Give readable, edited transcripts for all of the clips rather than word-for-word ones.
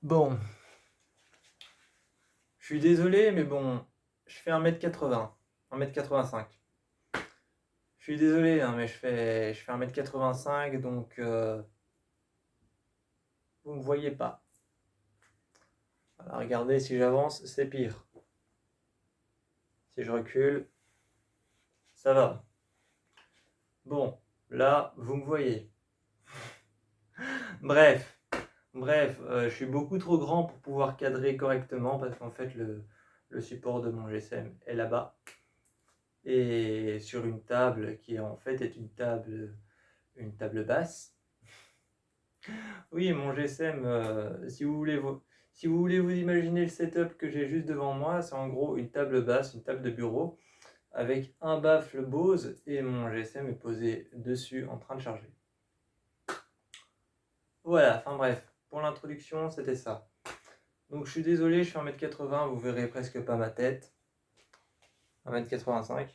Bon, je suis désolé, mais bon, je fais 1m80, 1m85. Je suis désolé, hein, mais je fais 1m85, donc vous me voyez pas. Voilà, regardez, si j'avance, c'est pire. Si je recule, ça va. Bon, là, vous me voyez. Bref, je suis beaucoup trop grand pour pouvoir cadrer correctement parce qu'en fait, le support de mon GSM est là-bas. Et sur une table qui en fait est une table basse. Oui, mon GSM, si vous voulez vous imaginer le setup que j'ai juste devant moi, c'est en gros une table basse, une table de bureau, avec un baffle Bose et mon GSM est posé dessus en train de charger. Voilà, enfin bref, pour l'introduction, c'était ça. Donc je suis désolé, je fais 1m80, vous verrez presque pas ma tête. 1m85.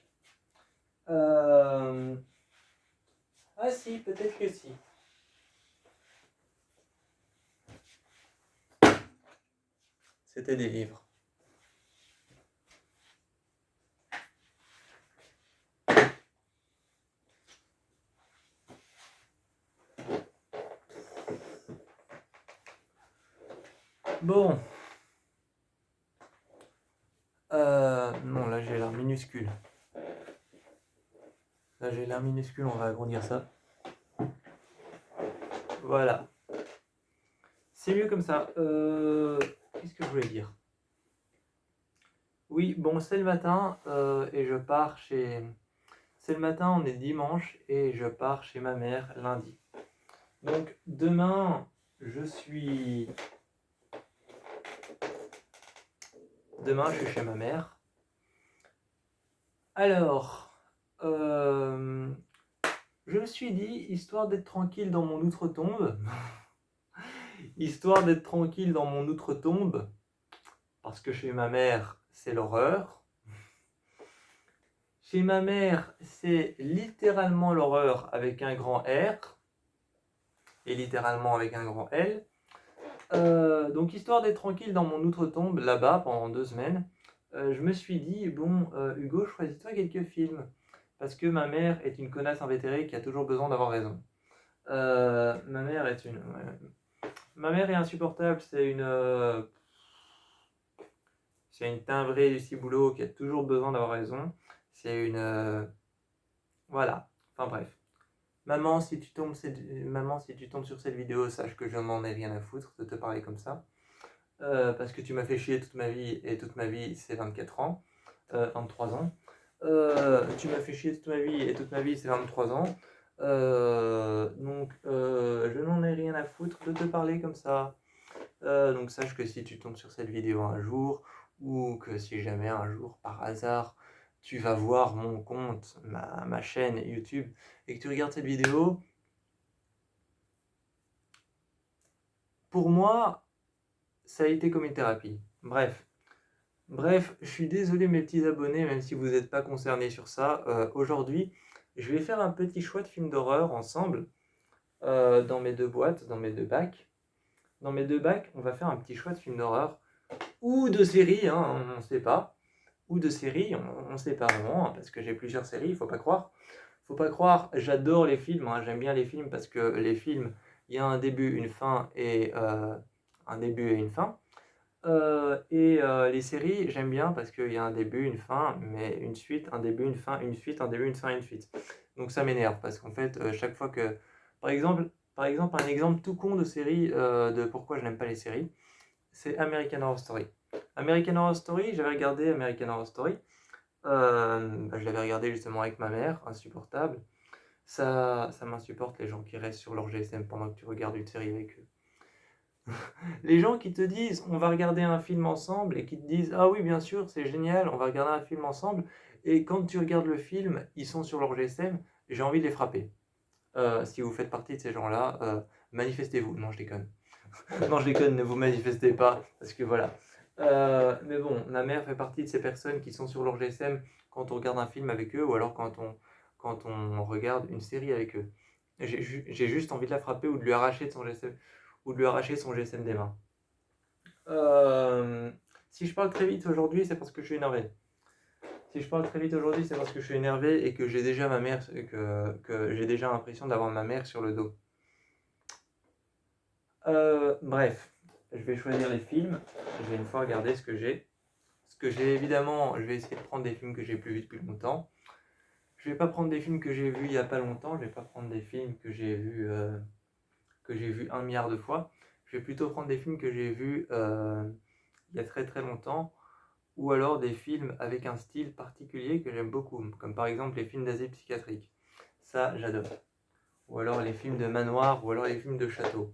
Euh... Ah si, peut-être que si. C'était des livres. Bon. Non, là j'ai l'air minuscule. Là j'ai l'air minuscule, on va agrandir ça. Voilà. C'est mieux comme ça. Qu'est-ce que je voulais dire? Oui, bon, c'est le matin et je pars chez... C'est le matin, on est dimanche et je pars chez ma mère lundi. Donc demain, je suis... Demain, je suis chez ma mère. Alors, je me suis dit, histoire d'être tranquille dans mon outre-tombe, histoire d'être tranquille dans mon outre-tombe, parce que chez ma mère, c'est l'horreur. Chez ma mère, c'est littéralement l'horreur avec un grand R et littéralement avec un grand L. Donc, histoire d'être tranquille dans mon outre-tombe là-bas pendant 2 semaines, je me suis dit, bon, Hugo, choisis-toi quelques films. Parce que ma mère est une connasse invétérée qui a toujours besoin d'avoir raison. Ma mère est une. Ma mère est insupportable, c'est une timbrée du ciboulot qui a toujours besoin d'avoir raison. C'est une. Voilà. Enfin bref. Maman, si tu tombes sur cette vidéo, sache que je n'en ai rien à foutre de te parler comme ça. Parce que tu m'as fait chier toute ma vie, et toute ma vie, c'est 24 ans. 23 ans. Tu m'as fait chier toute ma vie, et toute ma vie, c'est 23 ans. Donc, je n'en ai rien à foutre de te parler comme ça. Donc, sache que si tu tombes sur cette vidéo un jour, ou que si jamais un jour, par hasard, tu vas voir mon compte, ma chaîne YouTube, et que tu regardes cette vidéo, pour moi, ça a été comme une thérapie. Bref, je suis désolé mes petits abonnés, même si vous n'êtes pas concernés sur ça. Aujourd'hui, je vais faire un petit choix de films d'horreur ensemble dans mes deux boîtes, dans mes deux bacs. Dans mes deux bacs, on va faire un petit choix de films d'horreur ou de séries, hein, on ne sait pas. Ou de séries, on ne sait pas vraiment, hein, parce que j'ai plusieurs séries, il faut pas croire. Faut pas croire, j'adore les films, hein, j'aime bien les films parce que les films, il y a un début, une fin et un début et une fin. Les séries, j'aime bien parce qu'il y a un début, une fin, mais une suite, un début, une fin, une suite, un début, une fin, une suite. Donc ça m'énerve parce qu'en fait, chaque fois que... Par exemple, un exemple tout con de série, de pourquoi je n'aime pas les séries, c'est American Horror Story. American Horror Story, j'avais regardé American Horror Story. Je l'avais regardé justement avec ma mère, insupportable. Ça m'insupporte les gens qui restent sur leur GSM pendant que tu regardes une série avec eux. Les gens qui te disent on va regarder un film ensemble et qui te disent ah oui bien sûr c'est génial on va regarder un film ensemble et quand tu regardes le film ils sont sur leur GSM, j'ai envie de les frapper. Si vous faites partie de ces gens-là, manifestez-vous. Non je déconne. Non je déconne, ne vous manifestez pas parce que voilà. Mais bon, ma mère fait partie de ces personnes qui sont sur leur GSM quand on regarde un film avec eux ou alors quand on regarde une série avec eux. J'ai juste envie de la frapper ou de lui arracher son GSM des mains. Si je parle très vite aujourd'hui, c'est parce que je suis énervé. Si je parle très vite aujourd'hui, c'est parce que je suis énervé et que j'ai déjà ma mère, que j'ai déjà l'impression d'avoir ma mère sur le dos. Bref, je vais choisir les films. Je vais une fois regarder ce que j'ai. Ce que j'ai, évidemment, je vais essayer de prendre des films que j'ai plus vus depuis longtemps. Je vais pas prendre des films que j'ai vus il y a pas longtemps. Je vais pas prendre des films que j'ai vus 1 milliard de fois. Je vais plutôt prendre des films que j'ai vus il y a très très longtemps, ou alors des films avec un style particulier que j'aime beaucoup, comme par exemple les films d'asile psychiatrique. Ça, j'adore. Ou alors les films de manoir, ou alors les films de château.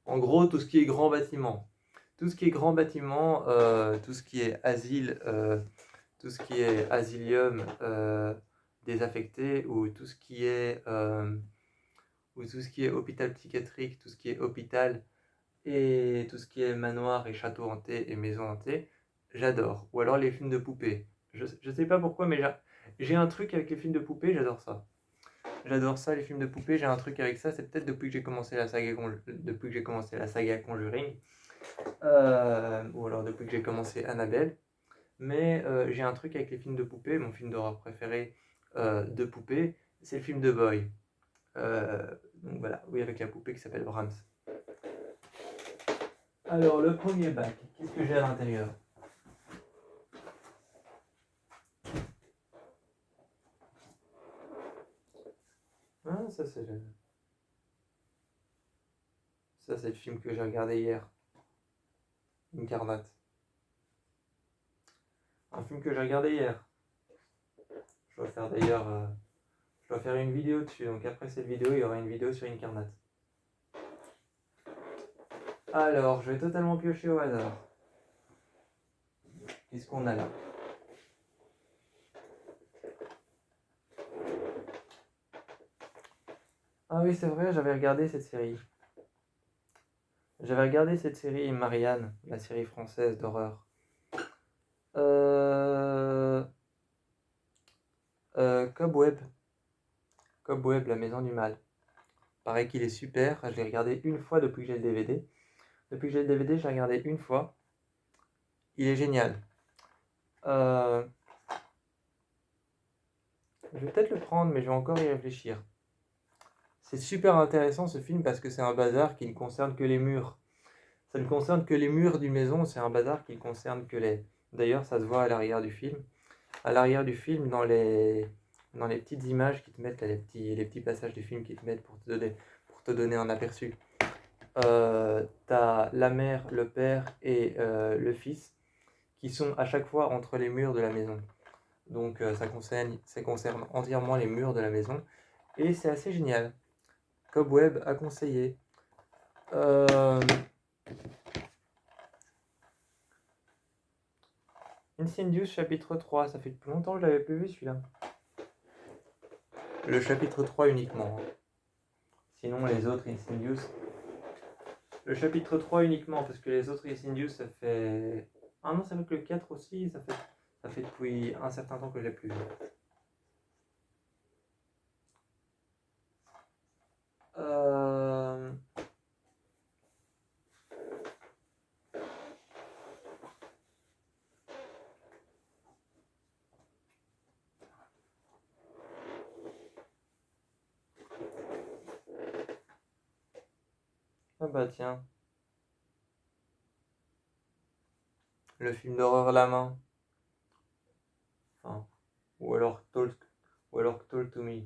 En gros, tout ce qui est grand bâtiment. Tout ce qui est grand bâtiment, tout ce qui est asile, tout ce qui est asilium désaffecté, ou tout ce qui est hôpital psychiatrique, tout ce qui est hôpital, et tout ce qui est manoir et château hanté et maison hantée, j'adore. Ou alors les films de poupées. Je sais pas pourquoi, mais j'ai un truc avec les films de poupées, j'adore ça. J'adore ça, les films de poupées, j'ai un truc avec ça, c'est peut-être depuis que j'ai commencé la saga Conjuring, ou alors depuis que j'ai commencé Annabelle, mais j'ai un truc avec les films de poupées, mon film d'horreur préféré de poupées, c'est le film de Boy. Donc voilà, oui, avec la poupée qui s'appelle Brahms. Alors, le premier bac, qu'est-ce que j'ai à l'intérieur? Ah, ça, c'est le film que j'ai regardé hier, Incarnate. Un film que j'ai regardé hier. Je dois faire d'ailleurs, je dois faire une vidéo dessus. Donc après cette vidéo, il y aura une vidéo sur Incarnate. Alors, je vais totalement piocher au hasard. Qu'est-ce qu'on a là? Ah oui, c'est vrai, j'avais regardé cette série. J'avais regardé cette série Marianne, la série française d'horreur. Euh... Cobweb. Cobweb, la maison du mal. Pareil qu'il est super. Je l'ai regardé une fois depuis que j'ai le DVD. Depuis que j'ai le DVD, je l'ai regardé une fois. Il est génial. Euh, Je vais peut-être le prendre, mais je vais encore y réfléchir. C'est super intéressant ce film parce que c'est un bazar qui ne concerne que les murs. Ça ne concerne que les murs d'une maison, c'est un bazar qui ne concerne que les... D'ailleurs, ça se voit à l'arrière du film. À l'arrière du film, dans les petites images qui te mettent, là, les petits passages du film qui te mettent pour te donner un aperçu. T'as la mère, le père et le fils qui sont à chaque fois entre les murs de la maison. Donc ça concerne entièrement les murs de la maison. Et c'est assez génial. Cobweb à conseiller. Euh, Insidious chapitre 3, ça fait depuis longtemps que je l'avais plus vu celui-là. Le chapitre 3 uniquement, hein. Sinon les autres Insidious. Le chapitre 3 uniquement, parce que les autres Insidious ça fait... Ah non, ça fait que le 4 aussi, ça fait depuis un certain temps que je l'ai plus vu. Euh... Ah bah tiens, le film d'horreur La Main. Enfin, ou alors Talk to Me,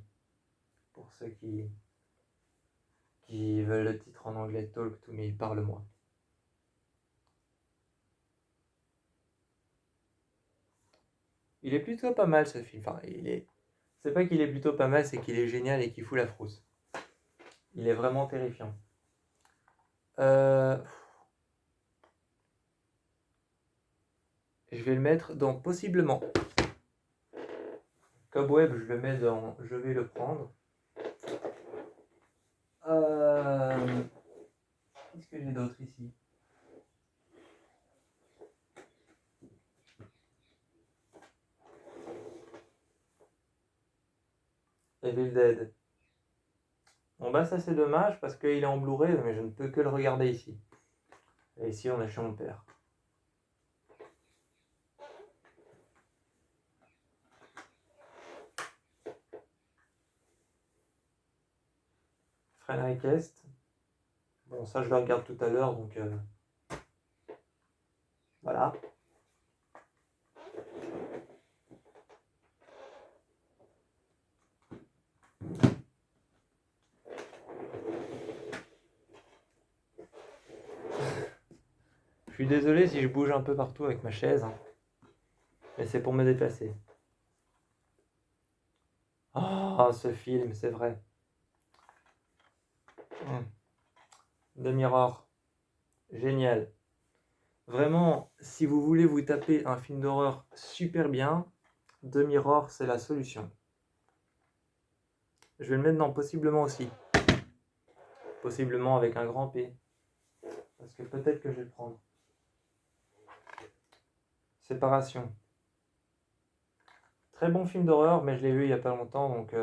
pour ceux qui veulent le titre en anglais, Talk to Me, parle-moi. Il est plutôt pas mal ce film. Enfin, c'est pas qu'il est plutôt pas mal, c'est qu'il est génial et qu'il fout la frousse. Il est vraiment terrifiant. Euh, Je vais le mettre dans possiblement. Cobweb, je le mets dans. Je vais le prendre. Qu'est-ce que j'ai d'autre ici? Evil Dead. Bon bah ça c'est dommage parce qu'il est en Blu-ray mais je ne peux que le regarder ici. Et ici, on est chez mon père. Frederick Est. Bon, ça, je le regarde tout à l'heure, donc voilà. Je suis désolé si je bouge un peu partout avec ma chaise, hein, mais c'est pour me déplacer. Ah, ce film, c'est vrai. The Mirror, génial. Vraiment, si vous voulez vous taper un film d'horreur super bien, The Mirror, c'est la solution. Je vais le mettre dans possiblement aussi. Possiblement avec un grand P. Parce que peut-être que je vais le prendre. Séparation. Très bon film d'horreur, mais je l'ai vu il n'y a pas longtemps, donc...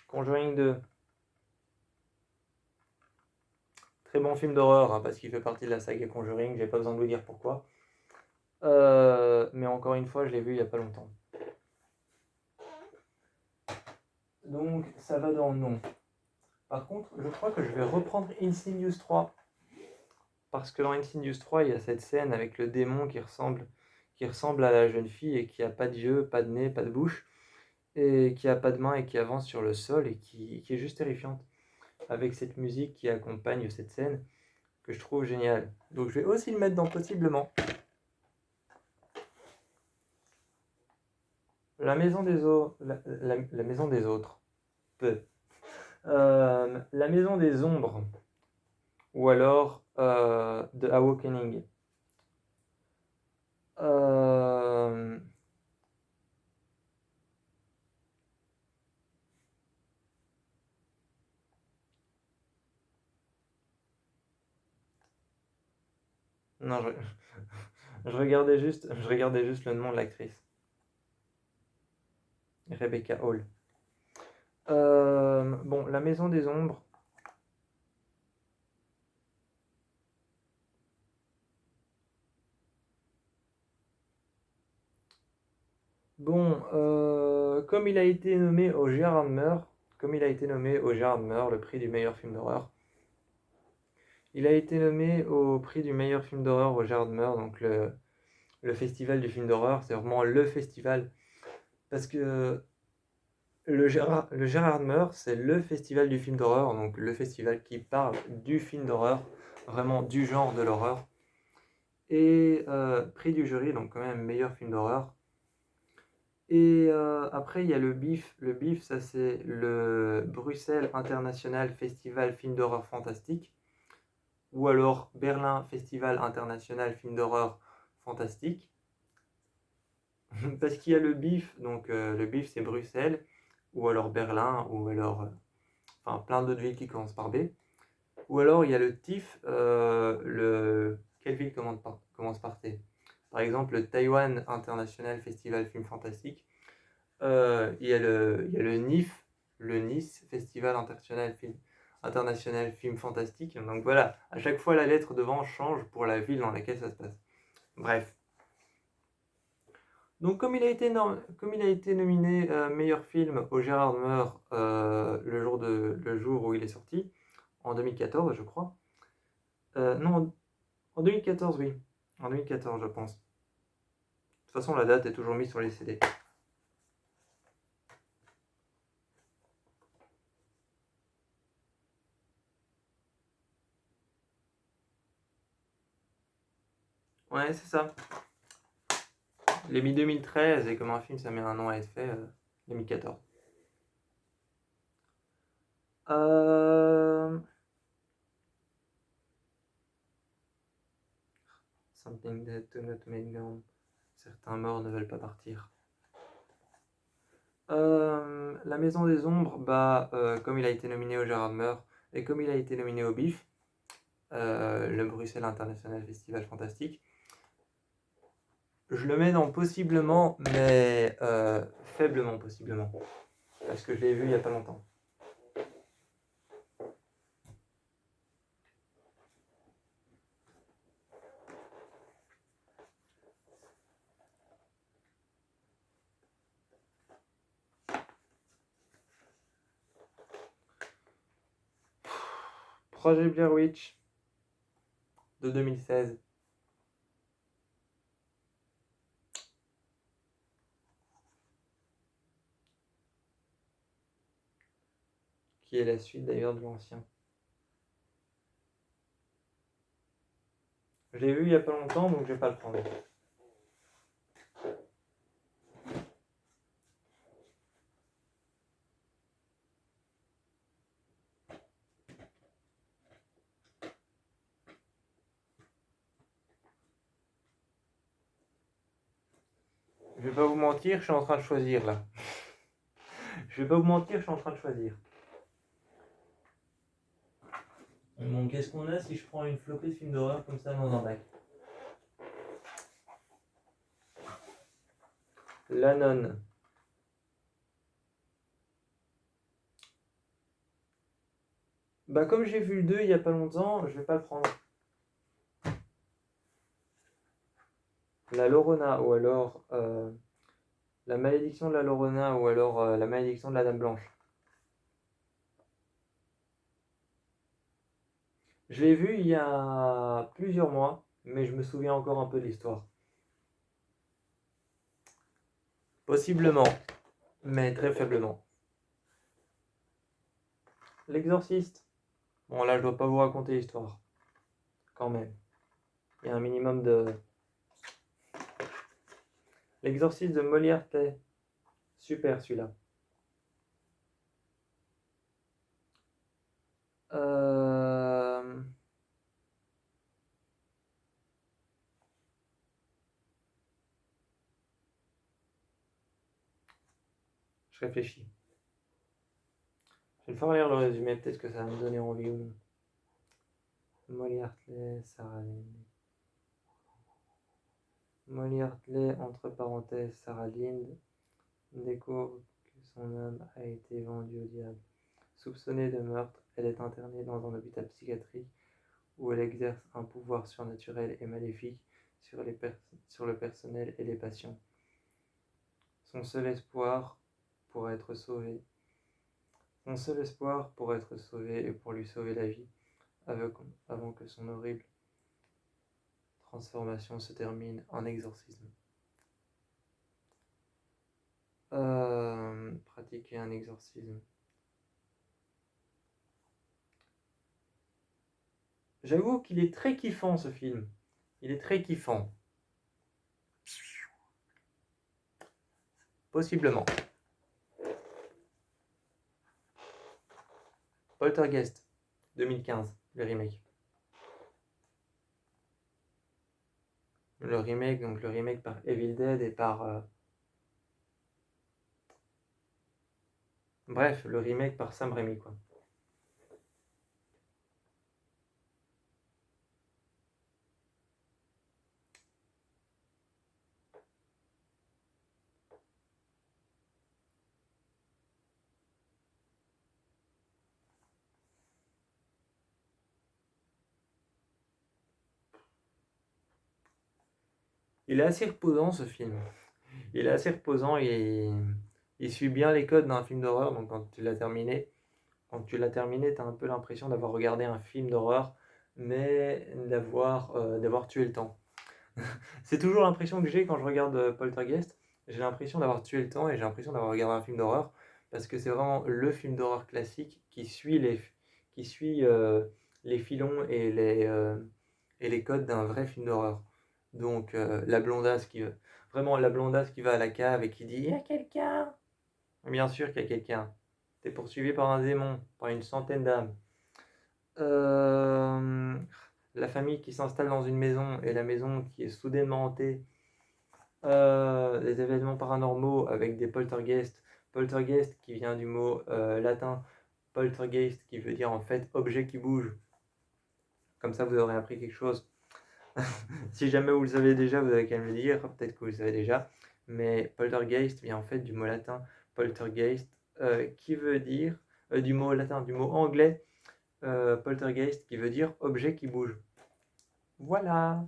Conjuring 2. Très bon film d'horreur, hein, parce qu'il fait partie de la saga Conjuring, j'ai pas besoin de vous dire pourquoi. Mais encore une fois, je l'ai vu il n'y a pas longtemps. Donc, ça va dans non. Par contre, je crois que je vais reprendre Insidious 3. Parce que dans Insidious 3, il y a cette scène avec le démon qui ressemble à la jeune fille et qui a pas d'yeux, pas de nez, pas de bouche, et qui a pas de main et qui avance sur le sol et qui est juste terrifiante. Avec cette musique qui accompagne cette scène que je trouve géniale. Donc je vais aussi le mettre dans possiblement. La maison des autres. La maison des autres. Peu. La maison des ombres. Ou alors The Awakening. Non, je regardais juste le nom de l'actrice. Rebecca Hall. Bon, La Maison des Ombres. Bon, comme il a été nommé au Gerard Meur, le prix du meilleur film d'horreur. Il a été nommé au prix du meilleur film d'horreur au Gerard Meur, donc le festival du film d'horreur, c'est vraiment le festival. Parce que le Gerard Meur, c'est le festival du film d'horreur, donc le festival qui parle du film d'horreur, vraiment du genre de l'horreur. Et prix du jury, donc quand même meilleur film d'horreur. Et après, il y a le BIF. Le BIF, ça c'est le Bruxelles International Festival Film d'horreur fantastique. Ou alors Berlin Festival International Film d'horreur fantastique. Parce qu'il y a le BIF, donc le BIF c'est Bruxelles, ou alors Berlin, ou alors enfin plein d'autres villes qui commencent par B. Ou alors il y a le TIFF, quelle ville commence par T? Par exemple, le Taïwan International Festival Film Fantastique. Il y a le NIF, le Nice Festival International Film Fantastique. Donc voilà, à chaque fois la lettre devant change pour la ville dans laquelle ça se passe. Bref. Donc comme il a été nominé meilleur film au Gerard Meur le jour où il est sorti, en 2014 je crois. Non, en 2014 oui. En 2014 je pense. De toute façon la date est toujours mise sur les CD. Ouais, c'est ça. Il est mis 2013 et comme un film ça met un an à être fait, 2014. Something that do not make gone. Certains morts ne veulent pas partir. La Maison des Ombres, comme il a été nominé au Gerard Meur et comme il a été nominé au BIF, le Bruxelles International Festival Fantastique, je le mets dans possiblement, mais faiblement possiblement, parce que je l'ai vu il n'y a pas longtemps. Projet Blair Witch de 2016. Qui est la suite d'ailleurs de l'ancien. Je l'ai vu il n'y a pas longtemps, donc je vais pas le prendre. Je vais pas vous mentir, je suis en train de choisir là. Je vais pas vous mentir, je suis en train de choisir. Bon, qu'est-ce qu'on a si je prends une flopée de films d'horreur comme ça dans un bac? La Nonne. Bah comme j'ai vu le 2 il y a pas longtemps, je vais pas le prendre. La Llorona ou alors la malédiction de la Llorona ou alors la malédiction de la Dame Blanche. Je l'ai vu il y a plusieurs mois, mais je me souviens encore un peu de l'histoire. Possiblement, mais très faiblement. L'Exorciste. Bon là je dois pas vous raconter l'histoire. Quand même. Il y a un minimum de... L'Exorciste de Molière Tay. Super celui-là. Je réfléchis. Je vais le faire lire le résumé, peut-être que ça va me donner envie ou non. Molière Tay, Sarah Lynn. Molière Tay, entre parenthèses, Sarah Lynn, découvre que son âme a été vendue au diable. Soupçonnée de meurtre, elle est internée dans un hôpital psychiatrique où elle exerce un pouvoir surnaturel et maléfique sur le personnel et les patients. Son seul espoir pour être sauvé et pour lui sauver la vie avant que son horrible transformation se termine en exorcisme. Pratiquer un exorcisme. J'avoue qu'il est très kiffant ce film. Il est très kiffant. Possiblement. Poltergeist, 2015, le remake. Le remake par Evil Dead et par... Bref, le remake par Sam Raimi, quoi. Il est assez reposant ce film. Il est assez reposant et il suit bien les codes d'un film d'horreur. Donc quand tu l'as terminé, t'as un peu l'impression d'avoir regardé un film d'horreur, mais d'avoir tué le temps. C'est toujours l'impression que j'ai quand je regarde Poltergeist. J'ai l'impression d'avoir tué le temps et j'ai l'impression d'avoir regardé un film d'horreur parce que c'est vraiment le film d'horreur classique qui suit les filons et les codes d'un vrai film d'horreur. Donc la blondasse qui va à la cave et qui dit il y a quelqu'un. Bien sûr qu'il y a quelqu'un. T'es poursuivi par un démon, par une centaine d'âmes. La famille qui s'installe dans une maison et la maison qui est soudainement hantée. Des événements paranormaux avec des poltergeists. Poltergeist qui vient du mot latin poltergeist qui veut dire en fait objet qui bouge. Comme ça vous aurez appris quelque chose. Si jamais vous le savez déjà, vous avez qu'à me le dire, peut-être que vous le savez déjà. Mais poltergeist vient en fait du mot latin poltergeist qui veut dire, du mot anglais poltergeist qui veut dire objet qui bouge. Voilà.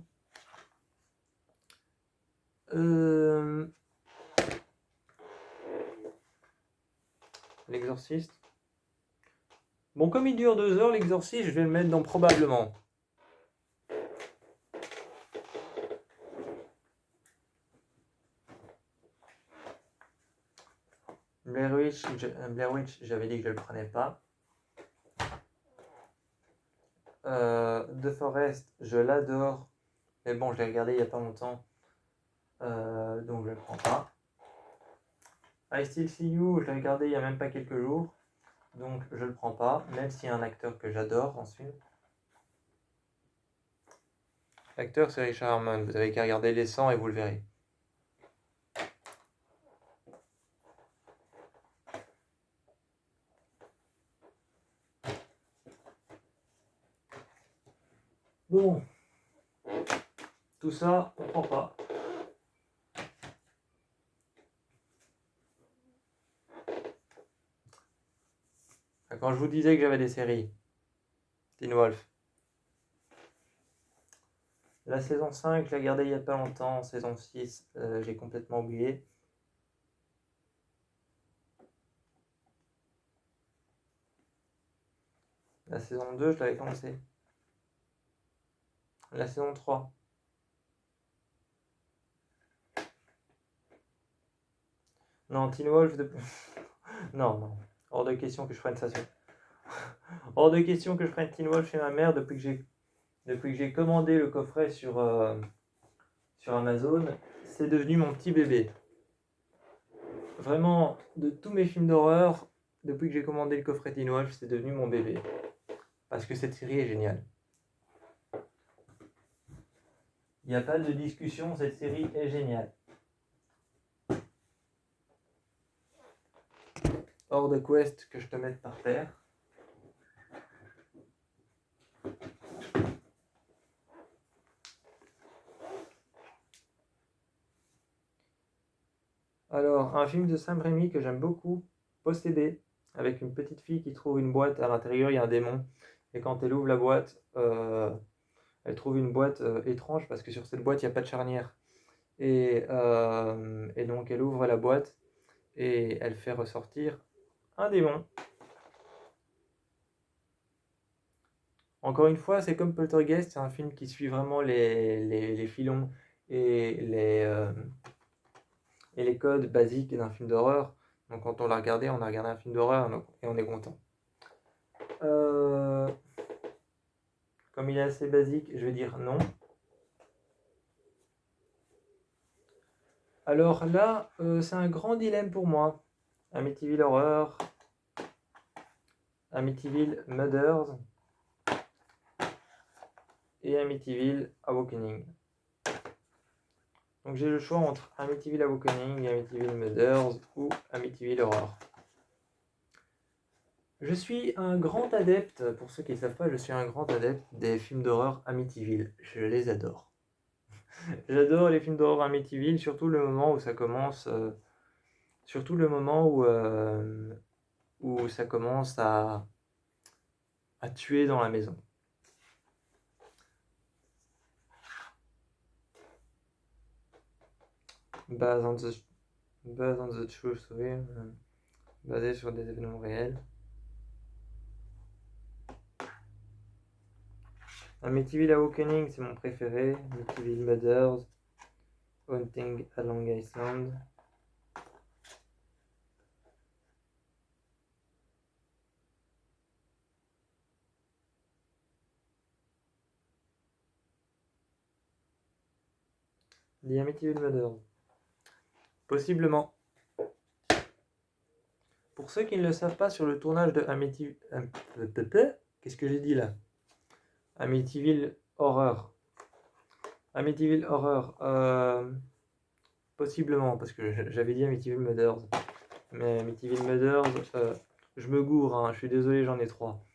L'exorciste. Bon, comme il dure 2 heures, l'exorciste, je vais le mettre dans probablement. Blair Witch, j'avais dit que je le prenais pas. The Forest, je l'adore. Mais bon, je l'ai regardé il y a pas longtemps. Donc je le prends pas. I Still See You, je l'ai regardé il y a même pas quelques jours. Donc je le prends pas, même s'il y a un acteur que j'adore en ce film. L'acteur c'est Richard Harmon, vous avez qu'à regarder Les 100 et vous le verrez. Bon, tout ça, on prend pas. Quand je vous disais que j'avais des séries, Teen Wolf. La saison 5, je l'ai regardée il y a pas longtemps. Saison 6, j'ai complètement oublié. La saison 2, je l'avais commencé. La saison 3. Non, Teen Wolf de... non. Hors de question que je prenne ça sur... Hors de question que je prenne Teen Wolf chez ma mère depuis que j'ai commandé le coffret sur Amazon. C'est devenu mon petit bébé. Vraiment, de tous mes films d'horreur, depuis que j'ai commandé le coffret Teen Wolf, c'est devenu mon bébé. Parce que cette série est géniale. Il n'y a pas de discussion, cette série est géniale. Hors de quest que je te mette par terre. Alors, un film de Sam Raimi que j'aime beaucoup, Possédé, avec une petite fille qui trouve une boîte, à l'intérieur il y a un démon, et quand elle ouvre la boîte, elle trouve une boîte étrange, parce que sur cette boîte il n'y a pas de charnière. Et donc elle ouvre la boîte, et elle fait ressortir un démon. Encore une fois, c'est comme Poltergeist, c'est un film qui suit vraiment les filons et les codes basiques d'un film d'horreur. Donc quand on l'a regardé, on a regardé un film d'horreur et on est content. Comme il est assez basique, je vais dire non. Alors là, c'est un grand dilemme pour moi. Amityville Horror, Amityville Murders et Amityville Awakening. Donc j'ai le choix entre Amityville Awakening, Amityville Murders ou Amityville Horror. Je suis un grand adepte, pour ceux qui ne savent pas, je suis un grand adepte des films d'horreur Amityville. Je les adore. J'adore les films d'horreur Amityville, surtout le moment où ça commence, surtout le moment où ça commence à tuer dans la maison. Based on the true story, basé sur des événements réels. Amityville Awakening, c'est mon préféré. Amityville Murders, Haunting at Long Island. The Amityville Murders. Possiblement. Pour ceux qui ne le savent pas, sur le tournage de Amityville... Qu'est-ce que j'ai dit là? Amityville Horror. Amityville Horror. Possiblement, parce que j'avais dit Amityville Murders. Mais Amityville Murders, je me gourre, hein, je suis désolé, j'en ai 3.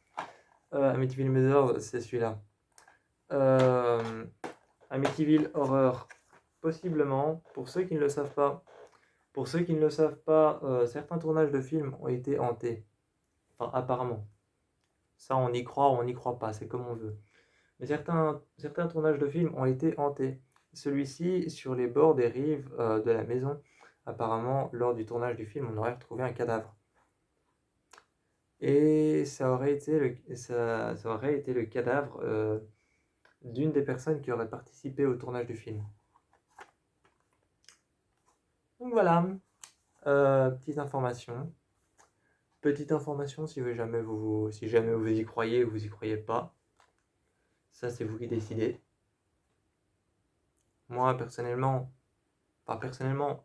Amityville Murders, c'est celui-là. Amityville Horror. Possiblement, pour ceux qui ne le savent pas. Pour ceux qui ne le savent pas, certains tournages de films ont été hantés. Enfin, apparemment. Ça, on y croit ou on n'y croit pas, c'est comme on veut. Mais certains tournages de films ont été hantés. Celui-ci, sur les bords des rives de la maison, apparemment, lors du tournage du film, on aurait retrouvé un cadavre. Et ça aurait été le cadavre d'une des personnes qui aurait participé au tournage du film. Donc voilà, petite information. Petite information si jamais vous y croyez ou vous y croyez pas. Ça, c'est vous qui décidez. Moi, personnellement,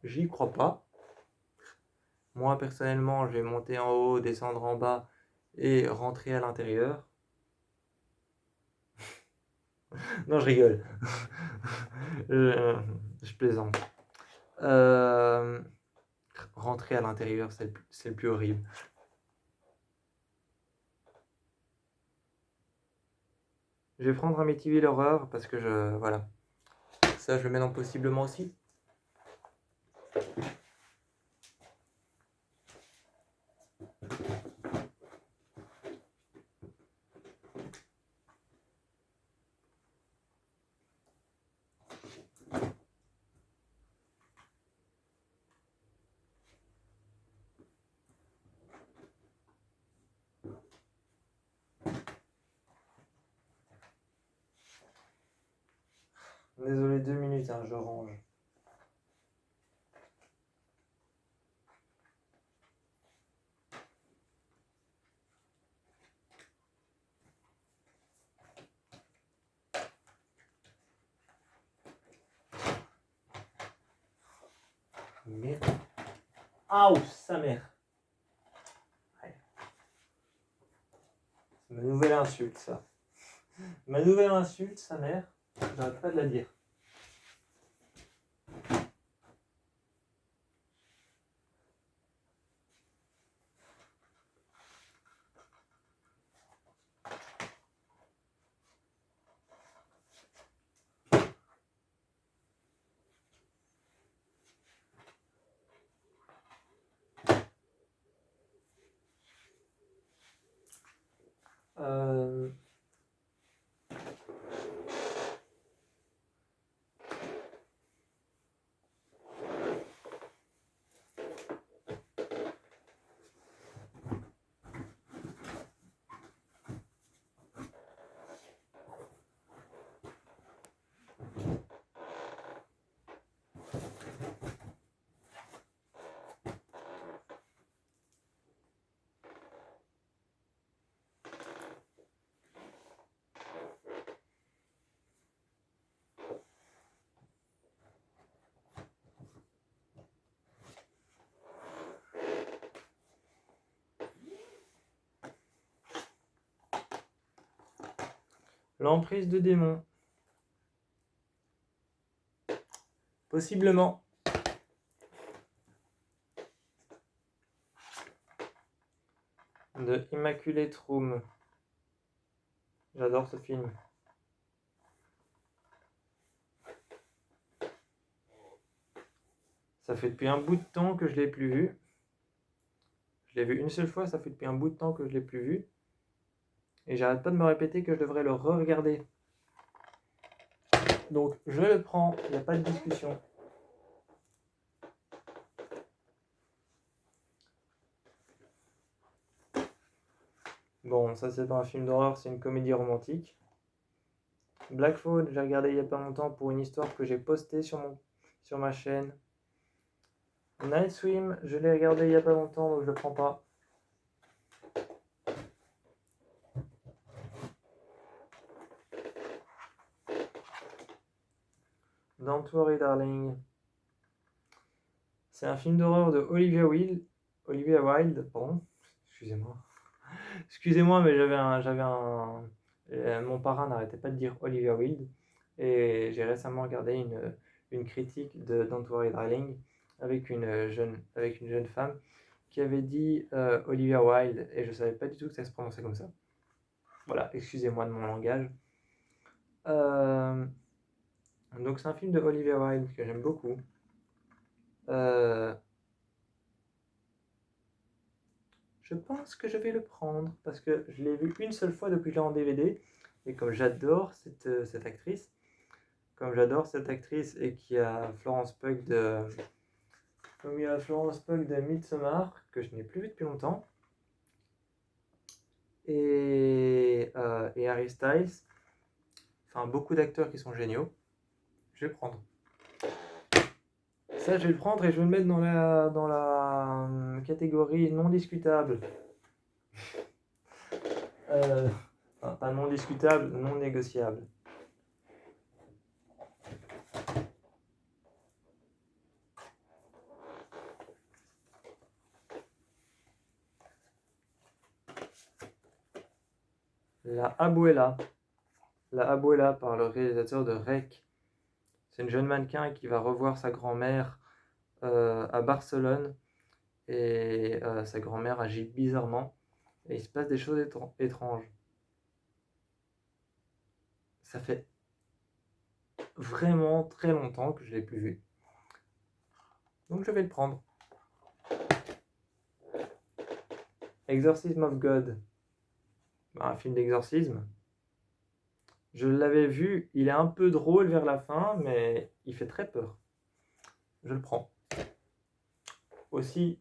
j'y crois pas. Moi, personnellement, je vais monter en haut, descendre en bas et rentrer à l'intérieur. Non, je rigole. je plaisante. Rentrer à l'intérieur, c'est le plus horrible. Je vais prendre un Amityville Horror parce que voilà. Ça, je le mets dans possiblement aussi. Désolé, 2 minutes, hein, je range. Merde. Ah, sa mère. Ouais. C'est ma nouvelle insulte, ça. Ma nouvelle insulte, sa mère. J'arrête pas de la dire. Euh... L'emprise de démons. Possiblement. De Immaculate Room. J'adore ce film. Ça fait depuis un bout de temps que je l'ai plus vu. Je l'ai vu une seule fois, ça fait depuis un bout de temps que je l'ai plus vu. Et j'arrête pas de me répéter que je devrais le re-regarder. Donc je le prends, il n'y a pas de discussion. Bon, ça c'est pas un film d'horreur, c'est une comédie romantique. Black Phone, j'ai regardé il y a pas longtemps pour une histoire que j'ai postée sur ma chaîne. Night Swim, je l'ai regardé il y a pas longtemps, donc je le prends pas. Don't Worry Darling. C'est un film d'horreur de Olivia Wilde, pardon. Excusez-moi, mais mon parrain n'arrêtait pas de dire Olivia Wilde. Et j'ai récemment regardé une critique de Don't Worry Darling avec une jeune femme qui avait dit Olivia Wilde et je savais pas du tout que ça se prononçait comme ça. Voilà, excusez-moi de mon langage. Donc c'est un film de Olivia Wilde que j'aime beaucoup. Je pense que je vais le prendre parce que je l'ai vu une seule fois depuis que je l'ai en DVD et comme j'adore cette actrice, et qu'il y a Florence Pugh de Midsommar que je n'ai plus vu depuis longtemps. et Harry Styles. Enfin, beaucoup d'acteurs qui sont géniaux. Je vais le prendre. Ça, je vais le prendre et je vais le mettre dans la catégorie non discutable. Enfin, pas non discutable, non négociable. La Abuela. La Abuela par le réalisateur de Rec. C'est une jeune mannequin qui va revoir sa grand-mère à Barcelone et sa grand-mère agit bizarrement et il se passe des choses étranges. Ça fait vraiment très longtemps que je ne l'ai plus vu. Donc je vais le prendre. Exorcism of God. Un film d'exorcisme. Je l'avais vu, il est un peu drôle vers la fin, mais il fait très peur. Je le prends. Aussi,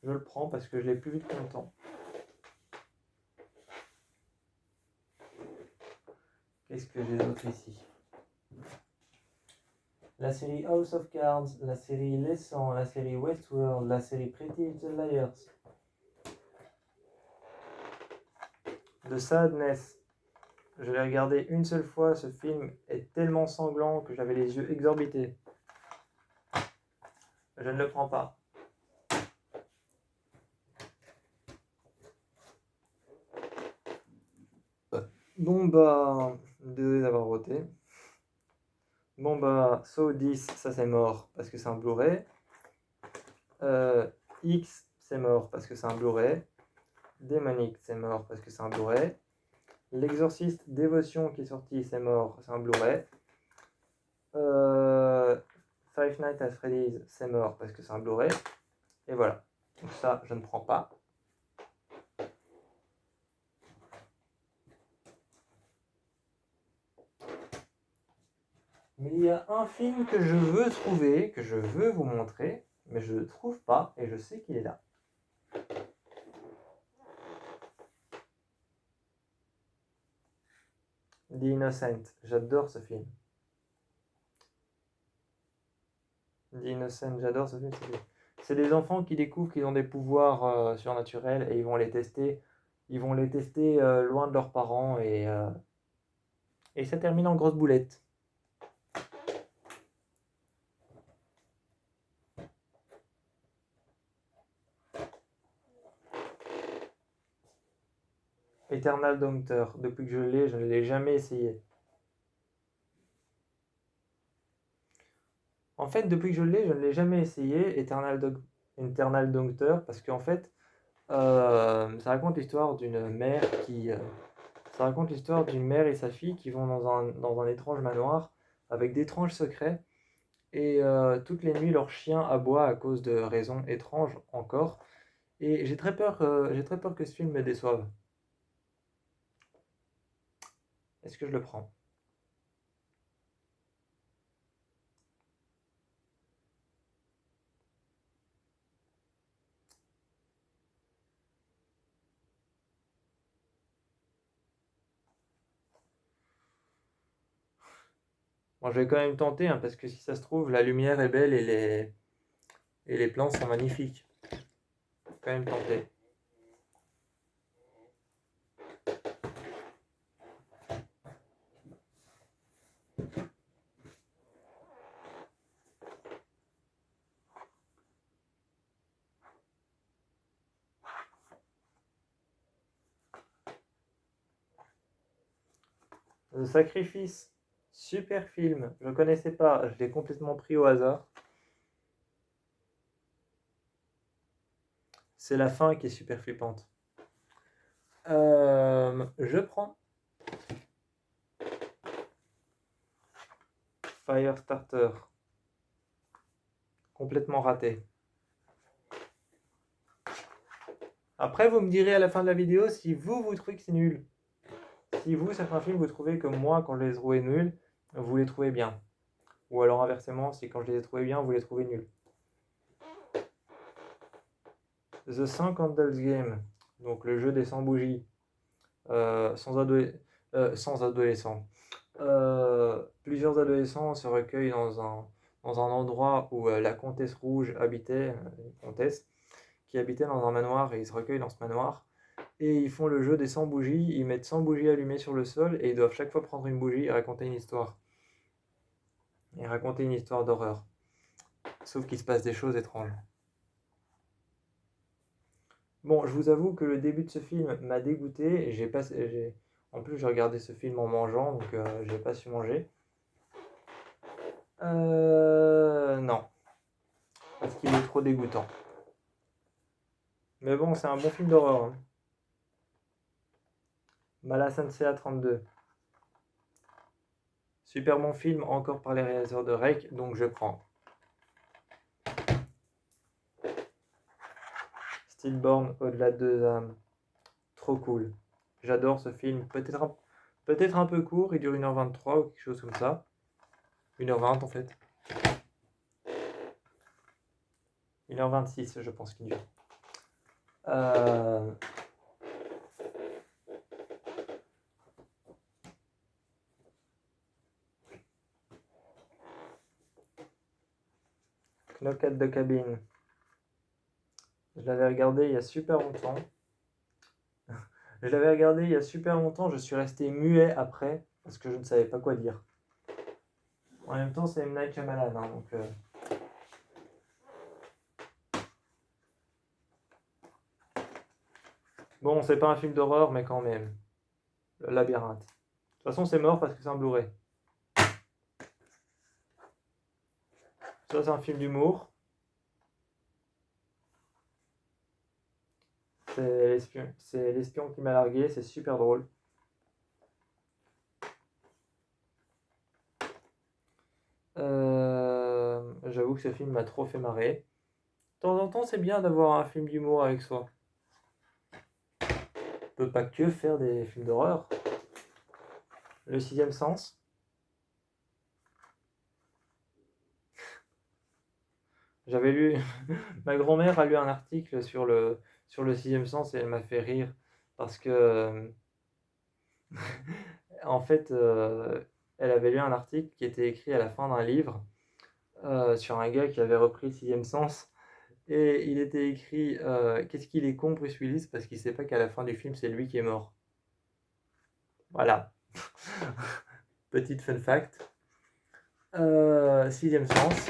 je le prends parce que je l'ai plus vu depuis longtemps. Qu'est-ce que j'ai d'autre ici? La série House of Cards, la série Les 100, la série Westworld, la série Pretty Little Liars. The Sadness. Je l'ai regardé une seule fois, ce film est tellement sanglant que j'avais les yeux exorbités. Je ne le prends pas. Bon bah, désolé d'avoir roté. Bon bah, Saw 10, ça c'est mort parce que c'est un Blu-ray. X, c'est mort parce que c'est un Blu-ray. Démonique, c'est mort parce que c'est un Blu-ray. L'Exorciste Dévotion qui est sorti, c'est mort, c'est un Blu-ray. Five Nights at Freddy's, c'est mort parce que c'est un Blu-ray. Et voilà. Donc ça, je ne prends pas. Mais il y a un film que je veux trouver, que je veux vous montrer, mais je ne le trouve pas et je sais qu'il est là. The Innocent, j'adore ce film. The Innocent, j'adore ce film. C'est des enfants qui découvrent qu'ils ont des pouvoirs surnaturels et ils vont les tester. Ils vont les tester loin de leurs parents et ça termine en grosse boulette. Eternal Dompteur, depuis que je ne l'ai jamais essayé. En fait, depuis que je ne l'ai jamais essayé, Eternal Dompteur, parce qu'en fait, ça raconte l'histoire d'une mère ça raconte l'histoire d'une mère et sa fille qui vont dans un étrange manoir avec d'étranges secrets. Et toutes les nuits, leur chien aboie à cause de raisons étranges encore. Et j'ai très peur que ce film me déçoive. Est-ce que je le prends? Bon, je vais quand même tenter, hein, parce que si ça se trouve, la lumière est belle et les plans sont magnifiques. Je vais quand même tenter. The Sacrifice, super film. Je ne connaissais pas, je l'ai complètement pris au hasard. C'est la fin qui est super flippante. Je prends Firestarter. Complètement raté. Après, vous me direz à la fin de la vidéo si vous trouvez que c'est nul. Si vous, certains films, vous trouvez que moi, quand je les ai trouvés nuls, vous les trouvez bien. Ou alors inversement, si quand je les ai trouvés bien, vous les trouvez nuls. The 100 Candles Game, donc le jeu des 100 bougies. sans adolescents. Plusieurs adolescents se recueillent dans un endroit où la comtesse rouge habitait, une comtesse qui habitait dans un manoir, et ils se recueillent dans ce manoir. Et ils font le jeu des 100 bougies, ils mettent 100 bougies allumées sur le sol et ils doivent chaque fois prendre une bougie et raconter une histoire. Et raconter une histoire d'horreur. Sauf qu'il se passe des choses étranges. Bon, je vous avoue que le début de ce film m'a dégoûté. En plus, j'ai regardé ce film en mangeant, donc j'ai pas su manger. Non, parce qu'il est trop dégoûtant. Mais bon, c'est un bon film d'horreur, hein. Mala Sensei 32. Super bon film, encore par les réalisateurs de Rec, donc je prends. Stillborn, au-delà de deux âmes. Trop cool. J'adore ce film. Peut-être un peu court, il dure 1h23 ou quelque chose comme ça. 1h20 en fait. 1h26, je pense qu'il dure. Knock at the Cabin. Je l'avais regardé il y a super longtemps. Je suis resté muet après, parce que je ne savais pas quoi dire. En même temps, c'est M. Night Shyamalan, hein, donc... Bon, c'est pas un film d'horreur, mais quand même. Le labyrinthe. De toute façon, c'est mort parce que c'est un Blu-ray. Ça, c'est un film d'humour. C'est l'espion qui m'a largué, c'est super drôle. J'avoue que ce film m'a trop fait marrer. De temps en temps, c'est bien d'avoir un film d'humour avec soi. On peut pas que faire des films d'horreur. Le sixième sens. J'avais lu... Ma grand-mère a lu un article sur le sixième sens et elle m'a fait rire. Parce que... en fait, elle avait lu un article qui était écrit à la fin d'un livre sur un gars qui avait repris le sixième sens. Et il était écrit qu'est-ce qu'il est con Bruce Willis parce qu'il sait pas qu'à la fin du film c'est lui qui est mort. Voilà. Petite fun fact. Sixième sens.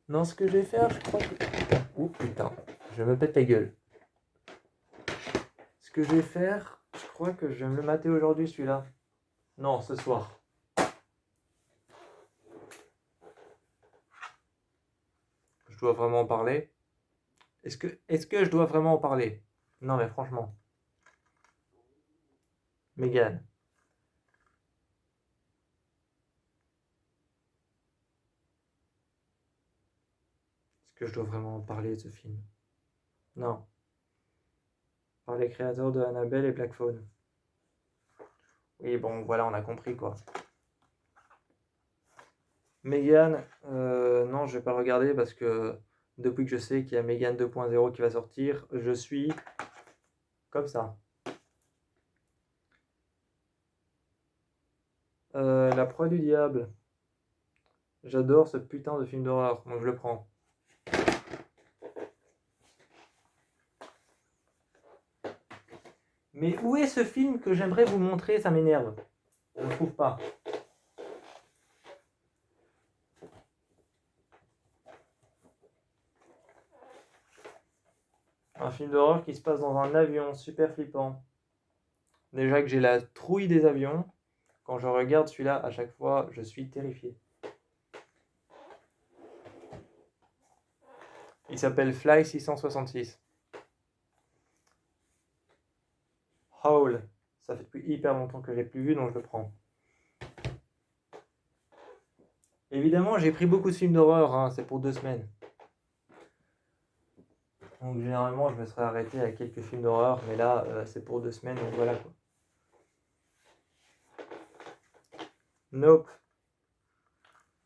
Non, ce que je vais faire, je crois que... Oh putain, je me pète la gueule. Ce que je vais faire, je crois que je vais me le mater aujourd'hui celui-là. Non, ce soir. Je dois vraiment en parler. Est-ce que je dois vraiment en parler? Non mais franchement. Mégane. Est-ce que je dois vraiment en parler de ce film? Non. Par les créateurs de Annabelle et Black Phone. Oui, bon, voilà, on a compris quoi. Mégane, non, je vais pas le regarder parce que depuis que je sais qu'il y a Mégane 2.0 qui va sortir, je suis comme ça. La proie du diable. J'adore ce putain de film d'horreur, donc je le prends. Mais où est ce film que j'aimerais vous montrer? Ça m'énerve. Je ne trouve pas. Un film d'horreur qui se passe dans un avion, super flippant. Déjà que j'ai la trouille des avions, quand je regarde celui-là, à chaque fois, je suis terrifié. Il s'appelle Fly 666. Howl. Ça fait depuis hyper longtemps que je l'ai plus vu, donc je le prends. Évidemment, j'ai pris beaucoup de films d'horreur, hein, c'est pour 2 semaines. Donc généralement, je me serais arrêté à quelques films d'horreur, mais là, c'est pour 2 semaines, donc voilà quoi. Nope.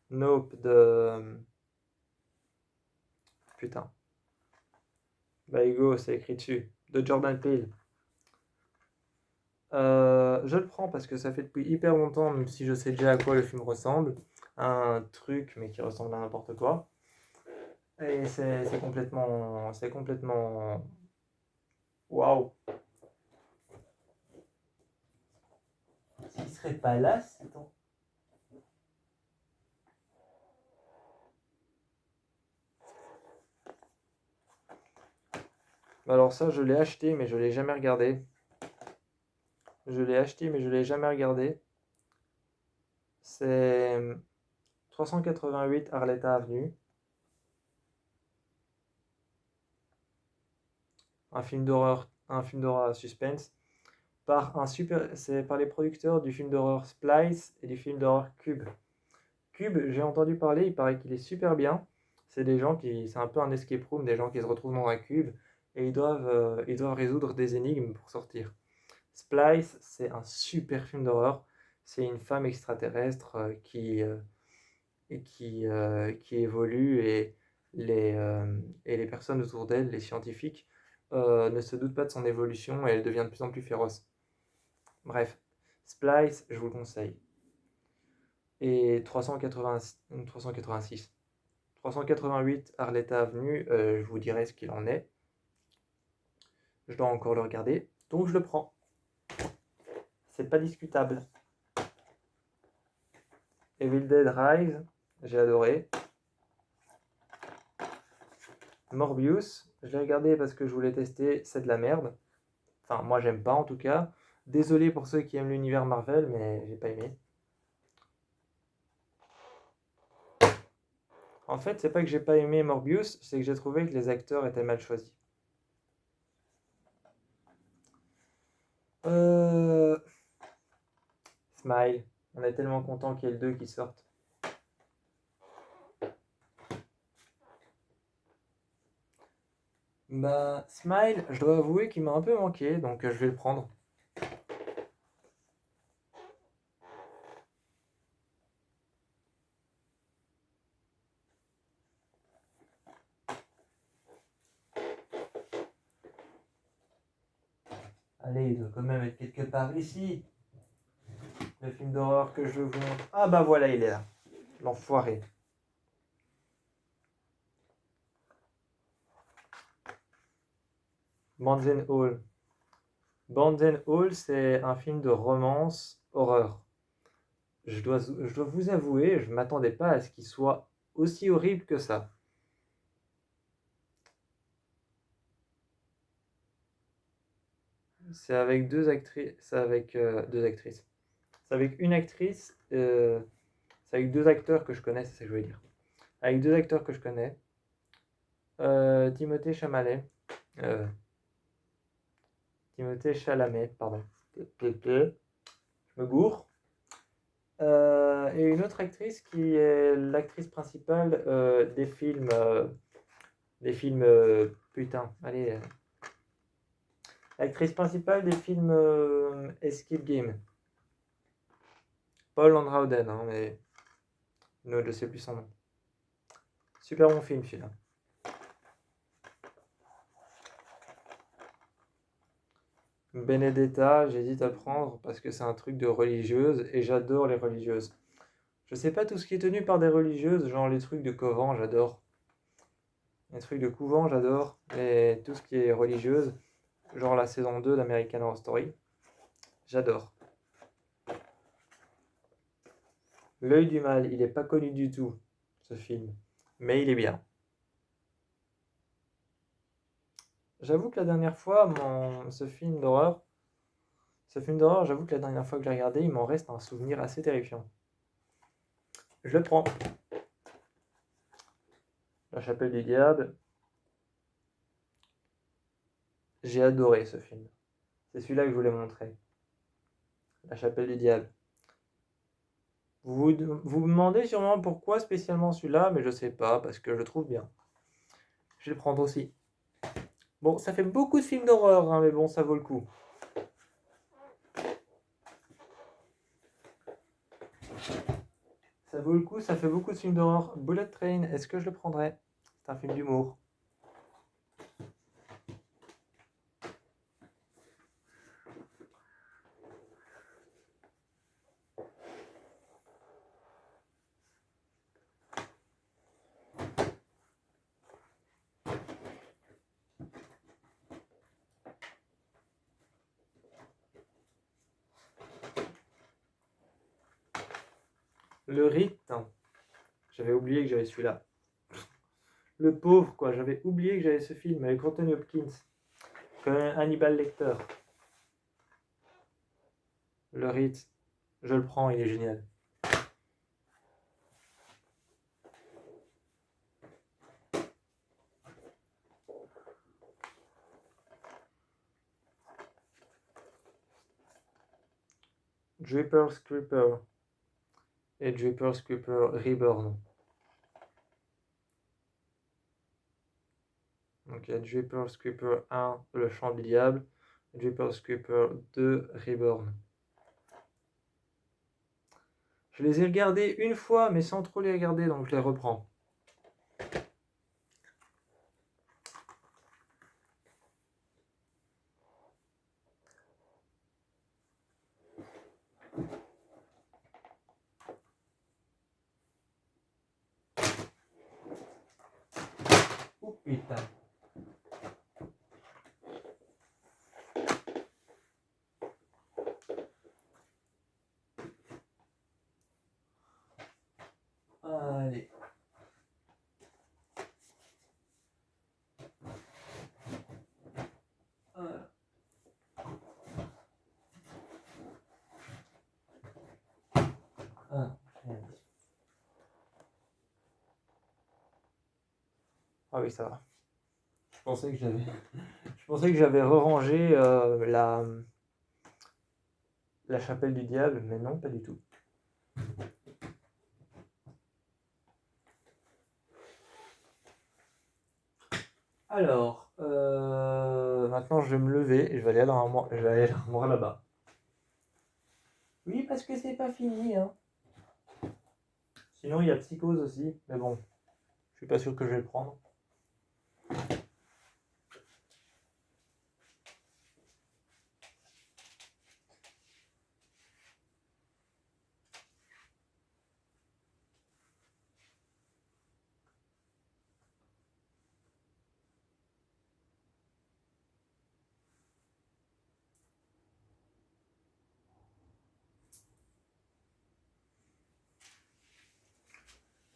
Nope de... Putain. Bah Hugo, c'est écrit dessus. De Jordan Peele. Je le prends parce que ça fait depuis hyper longtemps, même si je sais déjà à quoi le film ressemble. Un truc, mais qui ressemble à n'importe quoi. Et c'est complètement... C'est complètement... Waouh! S'il serait pas là, c'est... Alors ça, je l'ai acheté, mais je l'ai jamais regardé. Je l'ai acheté, mais je l'ai jamais regardé. C'est 388 Arletta Avenue. Un film d'horreur à suspense. C'est par les producteurs du film d'horreur Splice et du film d'horreur Cube. Cube, j'ai entendu parler, il paraît qu'il est super bien. C'est un peu un escape room, des gens qui se retrouvent dans un cube et ils doivent résoudre des énigmes pour sortir. Splice, c'est un super film d'horreur. C'est une femme extraterrestre qui évolue et les personnes autour d'elle, les scientifiques, ne se doutent pas de son évolution et elle devient de plus en plus féroce. Bref, Splice, je vous le conseille. Et 388 Arletta Avenue, je vous dirai ce qu'il en est. Je dois encore le regarder, donc je le prends. C'est pas discutable. Evil Dead Rise, j'ai adoré. Morbius, je l'ai regardé parce que je voulais tester, c'est de la merde. Enfin, moi j'aime pas en tout cas. Désolé pour ceux qui aiment l'univers Marvel, mais j'ai pas aimé. En fait, c'est pas que j'ai pas aimé Morbius, c'est que j'ai trouvé que les acteurs étaient mal choisis. Euh... Smile, on est tellement content qu'il y ait le 2 qui sorte. Bah, Smile, je dois avouer qu'il m'a un peu manqué, donc je vais le prendre. Allez, il doit quand même être quelque part ici. Le film d'horreur que je vous montre. Ah bah voilà, il est là. L'enfoiré. Bands Hall. Bands Hall, c'est un film de romance horreur. Je dois vous avouer, je m'attendais pas à ce qu'il soit aussi horrible que ça. C'est avec deux actrices. C'est avec deux actrices. C'est avec une actrice. C'est avec deux acteurs que je connais, c'est ça que je voulais dire. Avec deux acteurs que je connais. Timothée Chalamet. Euh, Timothée Chalamet, pardon. Je me gourre. Et une autre actrice qui est l'actrice principale des films. Putain, allez. L'actrice principale des films Escape Game. Paul Andrauden, hein, mais. Non, je sais plus son nom. Super bon film celui-là. Benedetta, j'hésite à le prendre parce que c'est un truc de religieuse et j'adore les religieuses. Je sais pas tout ce qui est tenu par des religieuses, genre les trucs de couvent, j'adore. Les trucs de couvent, j'adore. Et tout ce qui est religieuse, genre la saison 2 d'American Horror Story, j'adore. L'œil du mal, il est pas connu du tout, ce film. Mais il est bien. J'avoue que la dernière fois, ce film d'horreur, j'avoue que la dernière fois que j'ai regardé, il m'en reste un souvenir assez terrifiant. Je le prends. La chapelle du diable. J'ai adoré ce film. C'est celui-là que je voulais montrer. La chapelle du diable. Vous me demandez sûrement pourquoi spécialement celui-là, mais je sais pas, parce que je le trouve bien. Je vais le prendre aussi. Bon, ça fait beaucoup de films d'horreur, hein, mais bon, ça vaut le coup. Ça vaut le coup, ça fait beaucoup de films d'horreur. Bullet Train, est-ce que je le prendrais? C'est un film d'humour. Le Rite. J'avais oublié que j'avais celui-là. Le pauvre, quoi. J'avais oublié que j'avais ce film avec Anthony Hopkins. Comme Hannibal Lecter. Le Rite. Je le prends, il est génial. Jeepers Creeper et Jeepers Creeper Reborn. Donc il y a Jeepers Creeper 1, Le Chant du Diable, Jeepers Creeper 2, Reborn. Je les ai regardés une fois, mais sans trop les regarder, donc je les reprends. Oh putain. Allez. Voilà. Ah oui, ça va. Je pensais que j'avais re-rangé la chapelle du diable, mais non, pas du tout. Alors, maintenant je vais me lever et je vais aller dans l'armoire là-bas. Oui, parce que c'est pas fini, hein. Sinon, il y a Psychose aussi, mais bon, je suis pas sûr que je vais le prendre.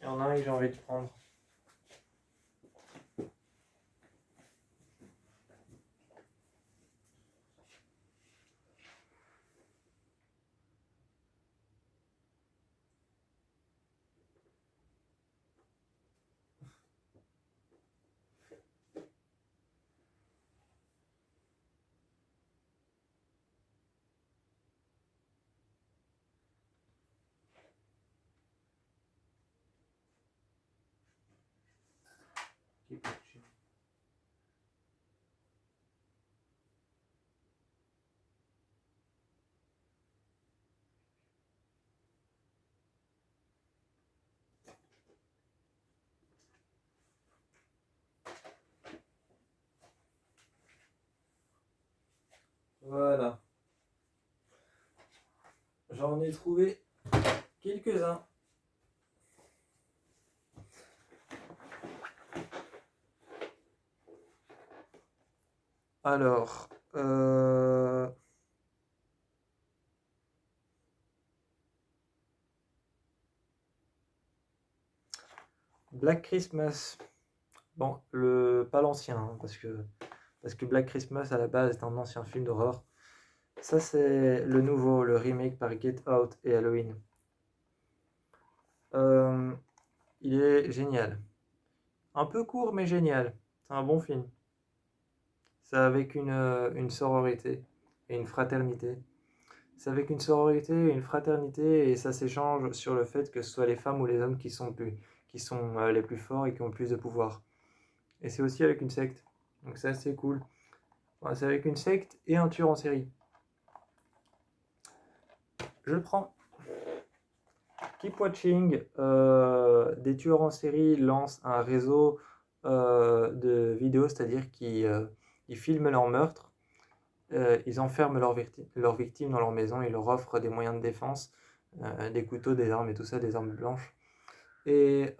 Il y en a un que j'ai envie de prendre. Voilà. J'en ai trouvé quelques-uns. Alors, Black Christmas. Bon, pas l'ancien, hein, parce que Black Christmas à la base est un ancien film d'horreur. Ça, c'est le nouveau, le remake par Get Out et Halloween. Il est génial. Un peu court, mais génial. C'est un bon film. C'est avec une sororité et une fraternité. C'est avec une sororité et une fraternité, et ça s'échange sur le fait que ce soit les femmes ou les hommes qui sont les plus forts et qui ont le plus de pouvoir. Et c'est aussi avec une secte. Donc c'est assez cool. Voilà, c'est avec une secte et un tueur en série. Je le prends. Keep watching. Des tueurs en série lancent un réseau de vidéos, c'est-à-dire qu'ils filment leurs meurtres, ils enferment leurs victimes dans leur maison, ils leur offrent des moyens de défense, des couteaux, des armes et tout ça, des armes blanches. Et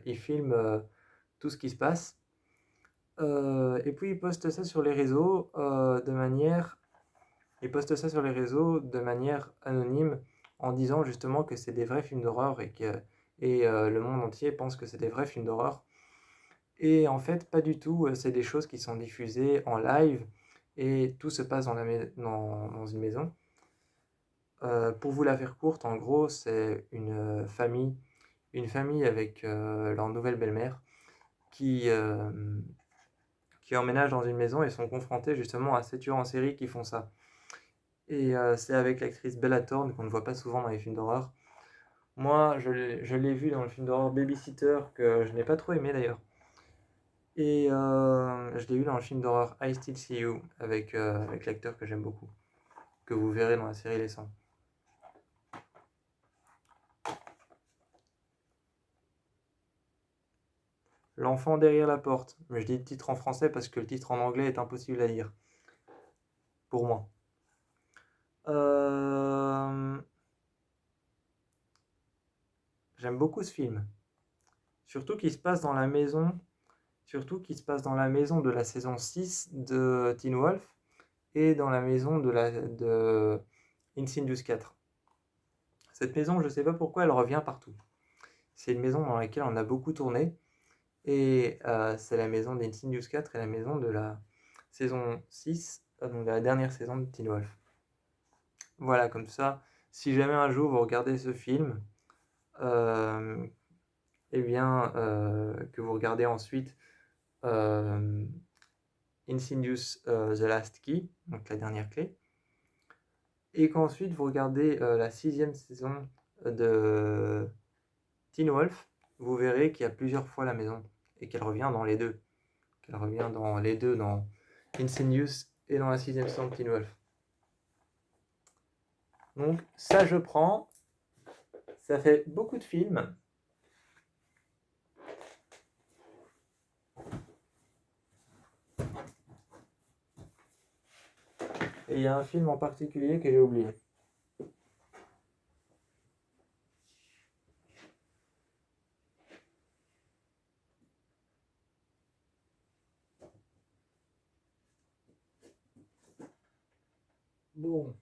ils filment tout ce qui se passe. Et puis ils postent ça sur les réseaux de manière anonyme en disant justement que c'est des vrais films d'horreur et le monde entier pense que c'est des vrais films d'horreur. Et en fait, pas du tout, c'est des choses qui sont diffusées en live et tout se passe dans une maison. Pour vous la faire courte, en gros, c'est une famille avec leur nouvelle belle-mère qui, qui emménagent dans une maison et sont confrontés justement à ces tueurs en série qui font ça. Et c'est avec l'actrice Bella Thorne qu'on ne voit pas souvent dans les films d'horreur. Moi, je l'ai vue dans le film d'horreur Babysitter, que je n'ai pas trop aimé d'ailleurs. Et je l'ai eu dans le film d'horreur I Still See You, avec l'acteur que j'aime beaucoup, que vous verrez dans la série Les 100. L'enfant derrière la porte. Mais je dis le titre en français parce que le titre en anglais est impossible à lire. Pour moi. J'aime beaucoup ce film. Surtout qu'il se passe dans la maison de la saison 6 de Teen Wolf et dans la maison de Insidious 4. Cette maison, je ne sais pas pourquoi, elle revient partout. C'est une maison dans laquelle on a beaucoup tourné. Et c'est la maison d'Insidious 4 et la maison de la saison 6, donc de la dernière saison de Teen Wolf. Voilà, comme ça, si jamais un jour vous regardez ce film, eh bien, que vous regardez ensuite Insidious The Last Key, donc la dernière clé, et qu'ensuite vous regardez la 6e saison de Teen Wolf, vous verrez qu'il y a plusieurs fois la maison et qu'elle revient dans les deux. Qu'elle revient dans les deux, dans Insidious et dans la 6e saison de Teen Wolf. Donc ça je prends, ça fait beaucoup de films. Et il y a un film en particulier que j'ai oublié. Bon,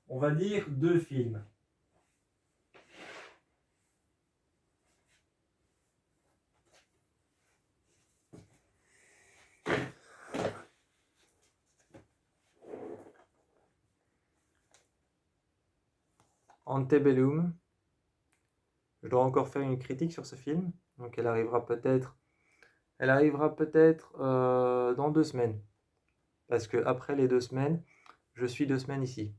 on va dire 2 films. Antebellum. Je dois encore faire une critique sur ce film, donc elle arrivera peut-être dans 2 semaines. Parce que après les 2 semaines, je suis 2 semaines ici.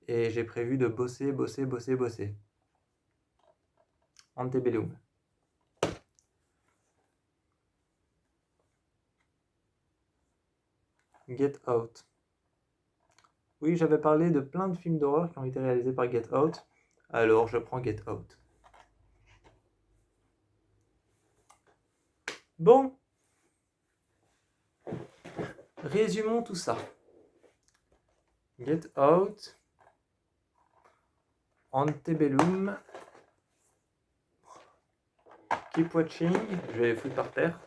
Et j'ai prévu de bosser. Antebellum. Get Out. Oui, j'avais parlé de plein de films d'horreur qui ont été réalisés par Get Out. Alors je prends Get Out. Bon. Résumons tout ça. Get Out. Antebellum. Keep Watching. Je vais les foutre par terre.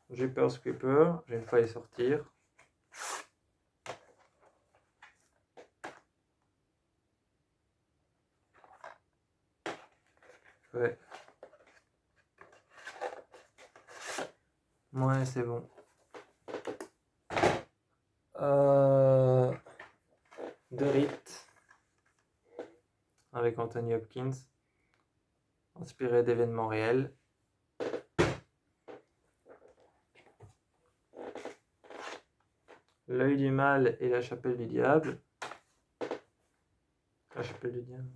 Jeepers Creepers. J'ai une fois les sortir. Ouais. Ouais, c'est bon. The Rite. Avec Anthony Hopkins. Inspiré d'événements réels. L'œil du mal et la chapelle du diable. La chapelle du diable.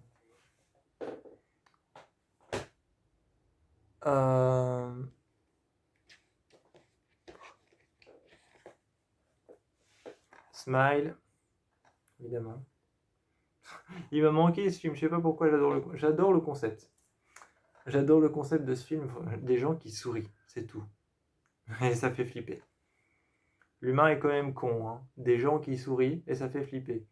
Smile, évidemment. Il m'a manqué ce film, je sais pas pourquoi, j'adore le concept. J'adore le concept de ce film, des gens qui sourient, c'est tout. Et ça fait flipper. L'humain est quand même con, hein. Des gens qui sourient et ça fait flipper.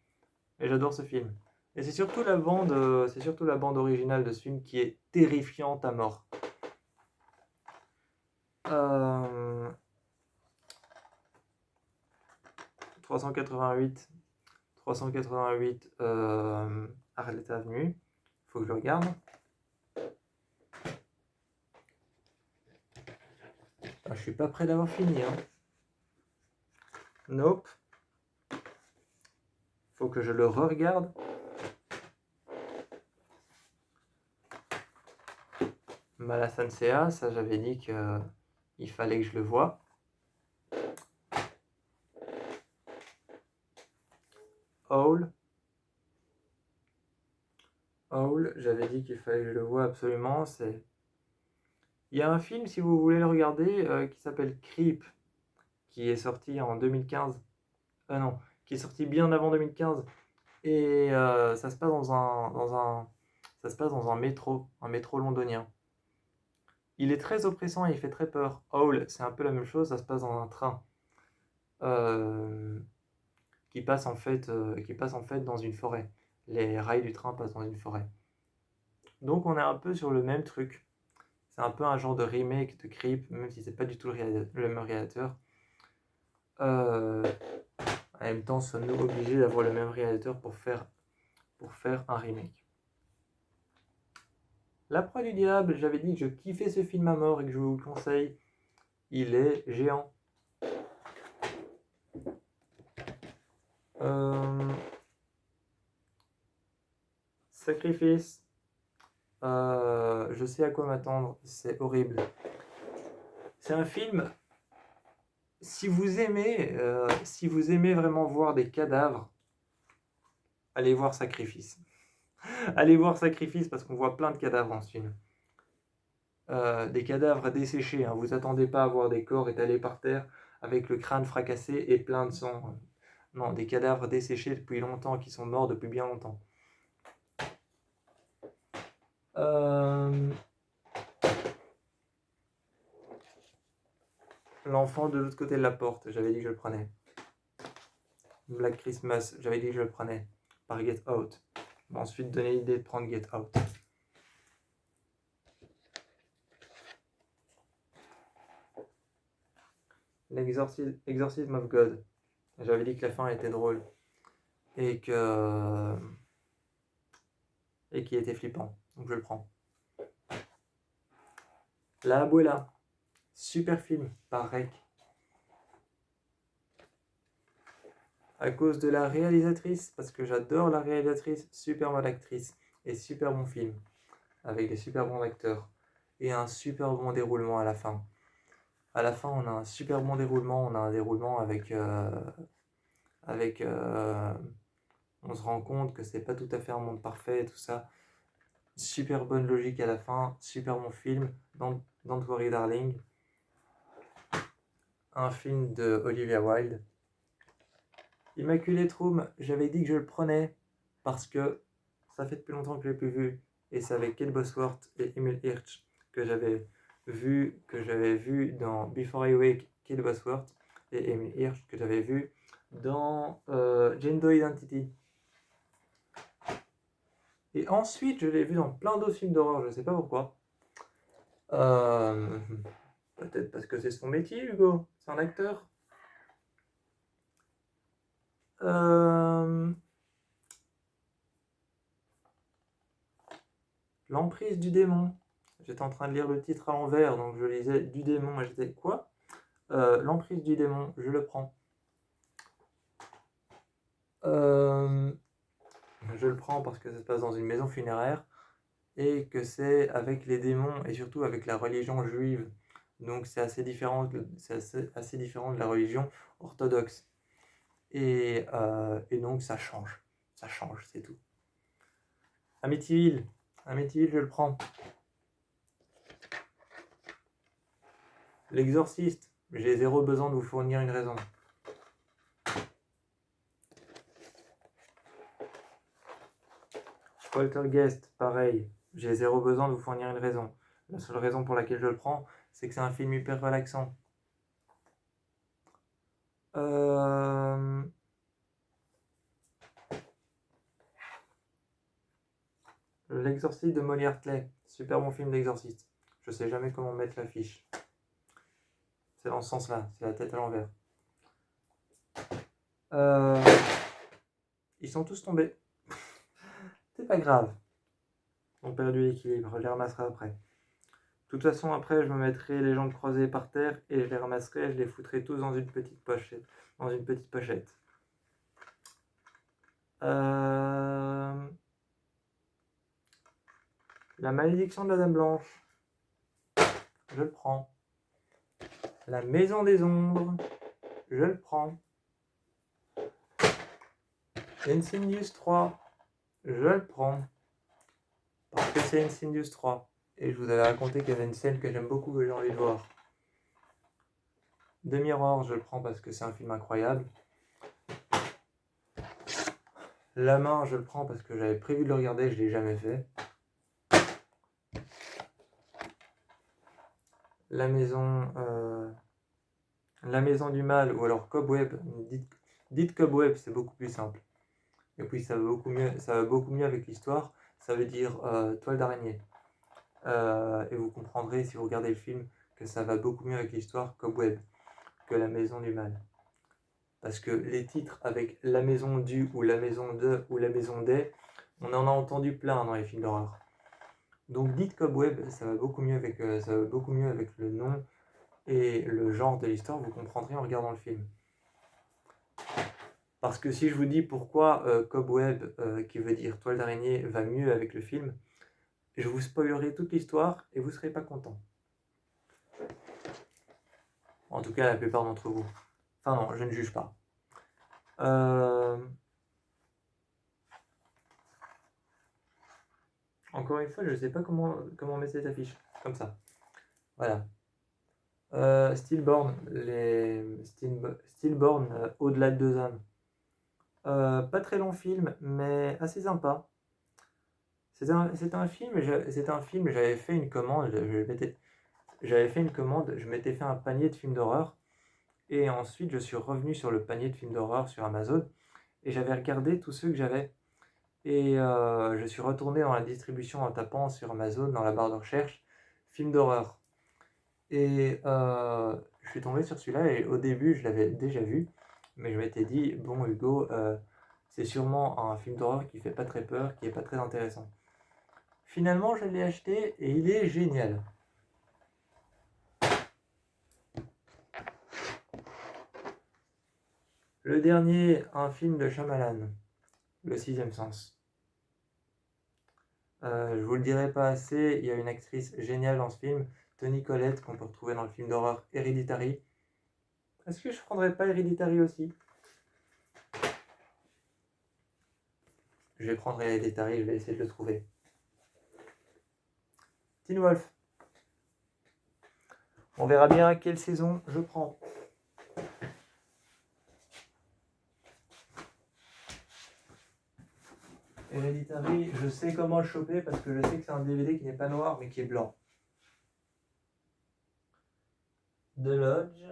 Et j'adore ce film. Et c'est surtout la bande originale de ce film qui est terrifiante à mort. 388 Arlette Avenue. Faut que je regarde. Ah, je suis pas prêt d'avoir fini, hein. Nope. Faut que je le re-regarde. Malasansea, ça j'avais dit qu'il fallait que je le voie. Howl, j'avais dit qu'il fallait que je le voie absolument. Il y a un film, si vous voulez le regarder, qui s'appelle Creep, qui est sorti en 2015. Non, qui est sorti bien avant 2015. Et ça se passe ça se passe dans un métro londonien. Il est très oppressant et il fait très peur. Howl, c'est un peu la même chose, ça se passe dans un train qui passe en fait dans une forêt. Les rails du train passent dans une forêt. Donc on est un peu sur le même truc. C'est un peu un genre de remake de Creep, même si c'est pas du tout le même réalisateur. En même temps, sommes-nous obligés d'avoir le même réalisateur pour faire un remake? La Proie du Diable, j'avais dit que je kiffais ce film à mort et que je vous le conseille. Il est géant. Sacrifice. Je sais à quoi m'attendre, c'est horrible. C'est un film, si vous aimez vraiment voir des cadavres, allez voir Sacrifice. Allez voir Sacrifice parce qu'on voit plein de cadavres dans ce film. Des cadavres desséchés, hein. Vous attendez pas à voir des corps étalés par terre avec le crâne fracassé et plein de sang. Non, des cadavres desséchés depuis longtemps, qui sont morts depuis bien longtemps. L'enfant de l'autre côté de la porte, j'avais dit que je le prenais. Black Christmas, j'avais dit que je le prenais. Par Get Out. Bon, ensuite, donner l'idée de prendre Get Out. L'exorcisme of God. J'avais dit que la fin était drôle. Et qu'il était flippant. Donc je le prends. La Abuela. Super film par Rec. À cause de la réalisatrice, parce que j'adore la réalisatrice, super bonne actrice et super bon film, avec des super bons acteurs et un super bon déroulement à la fin. À la fin, on a un super bon déroulement, on a un déroulement on se rend compte que c'est pas tout à fait un monde parfait, tout ça. Super bonne logique à la fin, super bon film, Don't Worry Darling, un film de Olivia Wilde. Immaculate Room, j'avais dit que je le prenais parce que ça fait depuis longtemps que je l'ai plus vu et c'est avec Kate Bosworth et Emile Hirsch que j'avais vu dans Before I Wake, Kate Bosworth et Emile Hirsch que j'avais vu dans Jane Doe Identity. Et ensuite, je l'ai vu dans plein d'autres films d'horreur, je ne sais pas pourquoi. Peut-être parce que c'est son métier, Hugo. C'est un acteur. L'emprise du démon. J'étais en train de lire le titre à l'envers, donc je lisais du démon et j'étais quoi? L'emprise du démon, je le prends. Je le prends parce que ça se passe dans une maison funéraire et que c'est avec les démons et surtout avec la religion juive. Donc c'est assez différent de la religion orthodoxe. Et donc ça change, c'est tout. Amityville, je le prends. L'exorciste, j'ai zéro besoin de vous fournir une raison. Poltergeist, pareil, j'ai zéro besoin de vous fournir une raison. La seule raison pour laquelle je le prends, c'est que c'est un film hyper relaxant. L'exorciste de Molly Hartley, super bon film d'exorciste. Je sais jamais comment mettre l'affiche. C'est dans ce sens-là, c'est la tête à l'envers. Ils sont tous tombés. C'est pas grave. On perd du l'équilibre, je les ramasserai après. De toute façon, après, je me mettrai les jambes croisées par terre et je les ramasserai, je les foutrai tous dans une petite pochette. La malédiction de la Dame Blanche. Je le prends. La Maison des Ombres. Je le prends. Insidious 3. Je le prends. Parce que c'est Insidious 3. Et je vous avais raconté qu'il y avait une scène que j'aime beaucoup, que j'ai envie de voir. The Mirror, je le prends parce que c'est un film incroyable. La Main, je le prends parce que j'avais prévu de le regarder, je ne l'ai jamais fait. La Maison du Mal, ou alors Cobweb. Dites Cobweb, c'est beaucoup plus simple. Et puis ça va beaucoup mieux avec l'histoire. Ça veut dire toile d'araignée. Et vous comprendrez si vous regardez le film que ça va beaucoup mieux avec l'histoire Cobweb que La Maison du Mal. Parce que les titres avec La Maison du ou La Maison de ou La Maison des, on en a entendu plein dans les films d'horreur. Donc dites Cobweb, ça va beaucoup mieux avec le nom et le genre de l'histoire, vous comprendrez en regardant le film. Parce que si je vous dis pourquoi Cobweb, qui veut dire toile d'araignée, va mieux avec le film, je vous spoilerai toute l'histoire et vous ne serez pas content. En tout cas, la plupart d'entre vous. Enfin non, je ne juge pas. Encore une fois, je ne sais pas comment mettre cette affiche. Comme ça. Voilà. Stillborn, Au-delà de deux âmes. Pas très long film, mais assez sympa. C'est un film, j'avais fait une commande, je m'étais fait un panier de films d'horreur, et ensuite je suis revenu sur le panier de films d'horreur sur Amazon, et j'avais regardé tous ceux que j'avais. Et je suis retourné dans la distribution en tapant sur Amazon, dans la barre de recherche, films d'horreur. Et je suis tombé sur celui-là, et au début je l'avais déjà vu, mais je m'étais dit, bon Hugo, c'est sûrement un film d'horreur qui fait pas très peur, qui est pas très intéressant. Finalement, je l'ai acheté et il est génial. Le dernier, un film de Shyamalan, Le Sixième Sens. Je vous le dirai pas assez, il y a une actrice géniale dans ce film, Toni Collette, qu'on peut retrouver dans le film d'horreur Hereditary. Est-ce que je prendrais pas Hereditary aussi? Je vais prendre Hereditary, je vais essayer de le trouver. Teen Wolf. On verra bien à quelle saison je prends. Hereditary, je sais comment le choper parce que je sais que c'est un DVD qui n'est pas noir mais qui est blanc. The Lodge.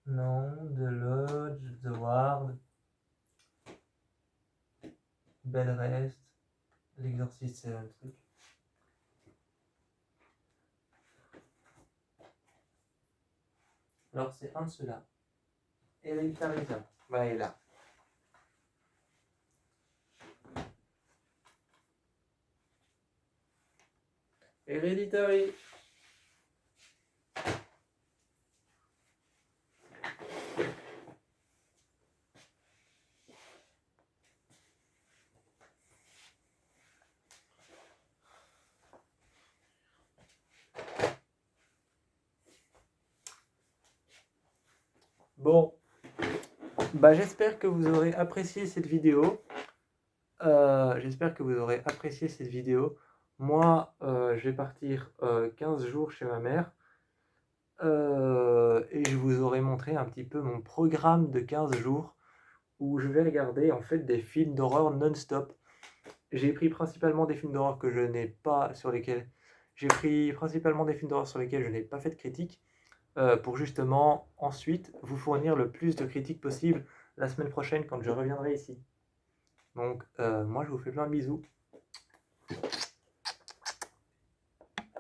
Non, The Lodge, The Ward. Belle Reste. L'Exorciste, c'est un truc. Alors c'est un de ceux-là. Hereditary, ça. Bah, il est là. Hereditary. Bon, bah j'espère que vous aurez apprécié cette vidéo. Moi, je vais partir 15 jours chez ma mère. Et je vous aurai montré un petit peu mon programme de 15 jours où je vais regarder en fait des films d'horreur non-stop. J'ai pris principalement des films d'horreur sur lesquels je n'ai pas fait de critique, pour justement ensuite vous fournir le plus de critiques possible la semaine prochaine quand je reviendrai ici. Donc moi je vous fais plein de bisous.